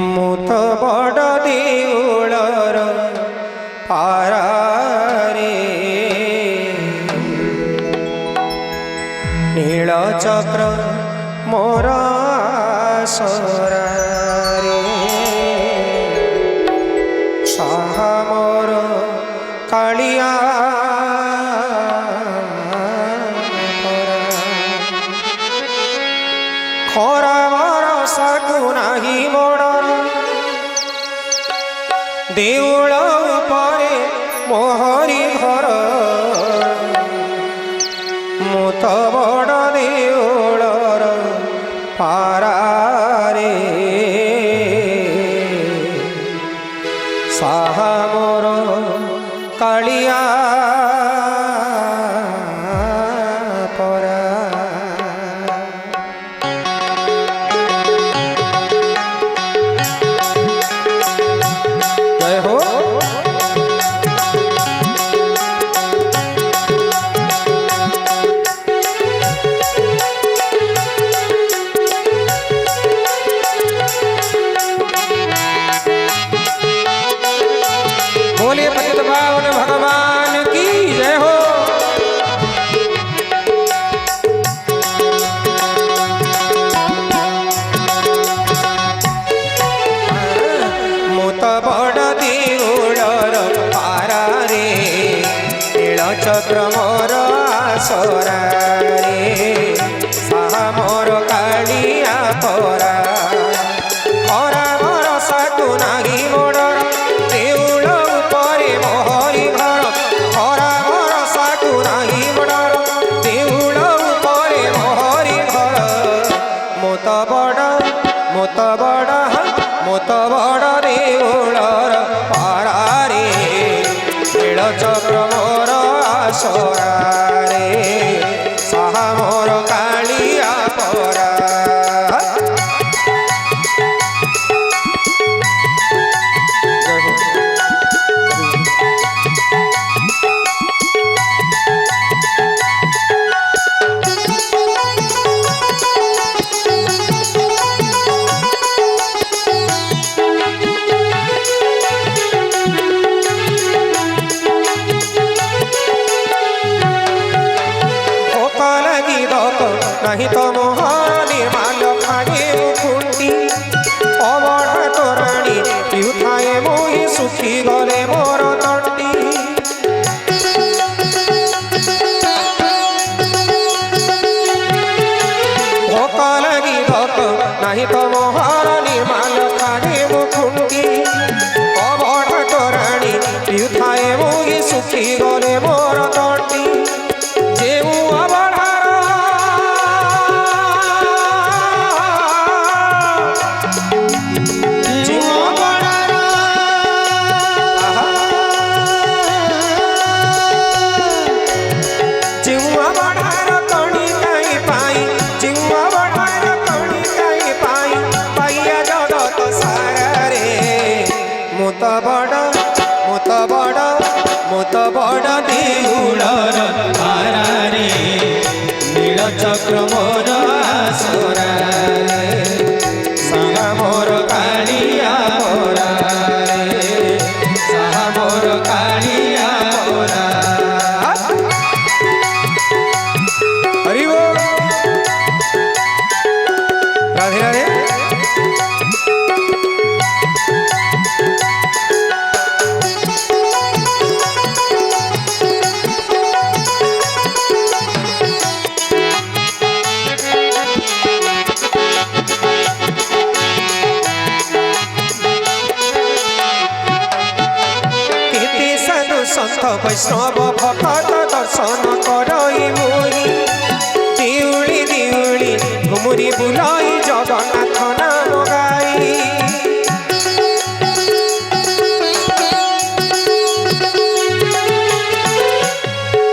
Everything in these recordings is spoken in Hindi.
मुत बड़ देउलर पारारे नीलचक्र मोर आसरारे साहा मोर कालिया खरा बरसाकु नाही मोड़ देउल उपरे मोहरी घर मुत बड़ देउलर पारारे साहा मोर कालिया बोलिए पतित पावन भगवान की जय हो। मुत बड़ देउलर पारारे नीलचक्र मोर आसरारे साहा मोर कालिया परा खरा बरसाकु नाही मोड़ देउल उपरे मोहरी घर खरा बरसाकु नाही मोड़ देउल उपरे मोहरी घर मुत बड़ देउलर पारारे नीलचक्र मोर आसरारे साहा मोर कालिया परा नहीं तो मोहर निर्माल खाए मुकुंडी अबढ़ा तोराणी पिउथाए मोहि सुखी गले मोर तंडी भोक लगी भोक नहीं तो मोहर निर्माल खाए मुकुंडी अबढ़ा तोराणी पिउथाए मोहि सुखी गले मोर तंडी जेऊ अबढ़ा मुत बड़ देउलर पारारे नीलचक्र मोर आसरारे साहा मोर कालिया परारे साहा मोर कालिया परा हरि बोल राधे राधे। संत वैष्णव भक्त दर्शन करई मुई देउली देउली घुमुरी बुलाई जगन्नाथ नाम गाई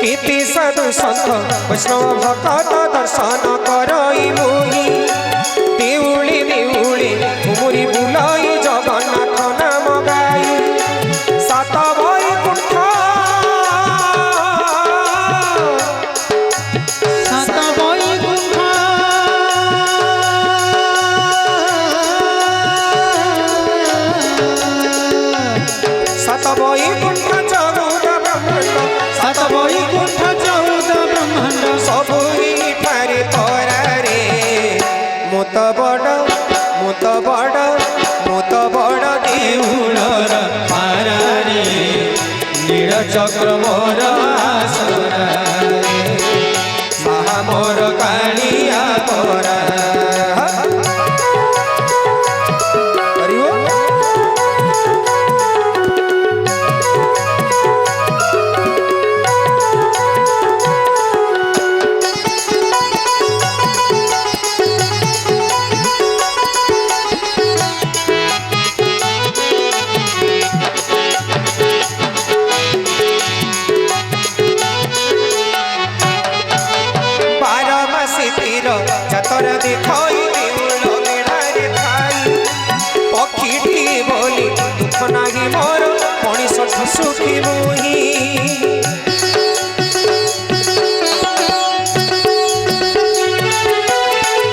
कीर्ति साधु संत वैष्णव भक्त दर्शन करई मुई देउली देउली घुमुरी बुलाई जगन्नाथ नाम गाई सात ମୁଁ ତ ବଡ଼ ଦେଉଳର ପାରାରେ ନୀଳ ଚକ୍ର ମୋର ଆସରାରେ ସାହା ମୋର କାଳିଆ ପରା चतर देखई देउल बेड़ारे थाई पक्षीटी बोली दुख नाही मोर मनीष सुखी मुही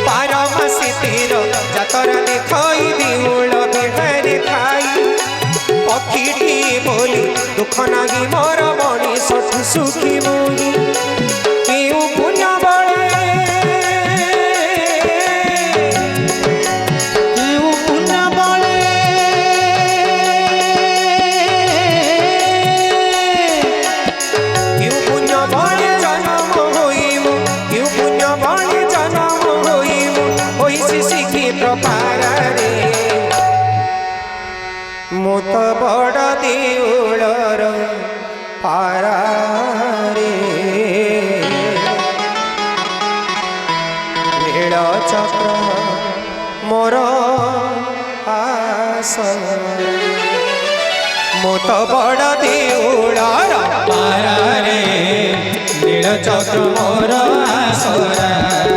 पारमासी तीर चतर देखई देउल बेड़ारे थाई पक्षीटी बोली दुख नाही मोर मनीष सुखी मुही केउ पुण्य बड़े मुत बड़ देउलर पारारे नील चक्र मोर आसरे मुत बड़ देउलर पारारे नील चक्र मोर आसरे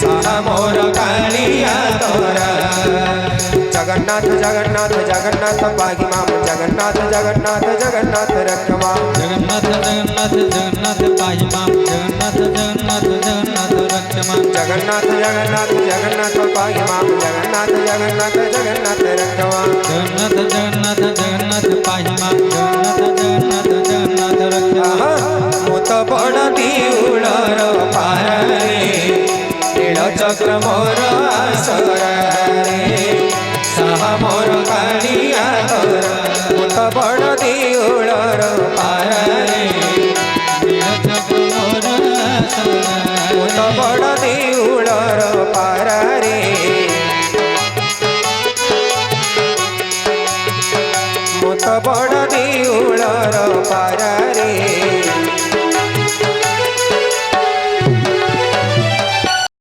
साहा मोर कालिया तोरा जगन्नाथ जगन्नाथ जगन्नाथ पाहि माम जगन्नाथ जगन्नाथ जगन्नाथ रक्ष माम जगन्नाथ जगन्नाथ जगन्नाथ पाहि माम जगन्नाथ जगन्नाथ जगन्नाथ रक्ष माम जगन्नाथ जगन्नाथ जगन्नाथ पाहि माम जगन्नाथ जगन्नाथ जगन्नाथ रक्ष माम जगन्नाथ जगन्नाथ जगन्नाथ पाहि माम जगन्नाथ जगन्नाथ जगन्नाथ रक्ष माम मुत बड़ देउलर पारारे नील चक्र मोर आसरारे साहा मोर कालिया तोरा मुत बड़ देउलर पारारे नील चक्र मोर आसरारे मुत बड़ देउलर पारारे मुत बड़ देउलर पारारे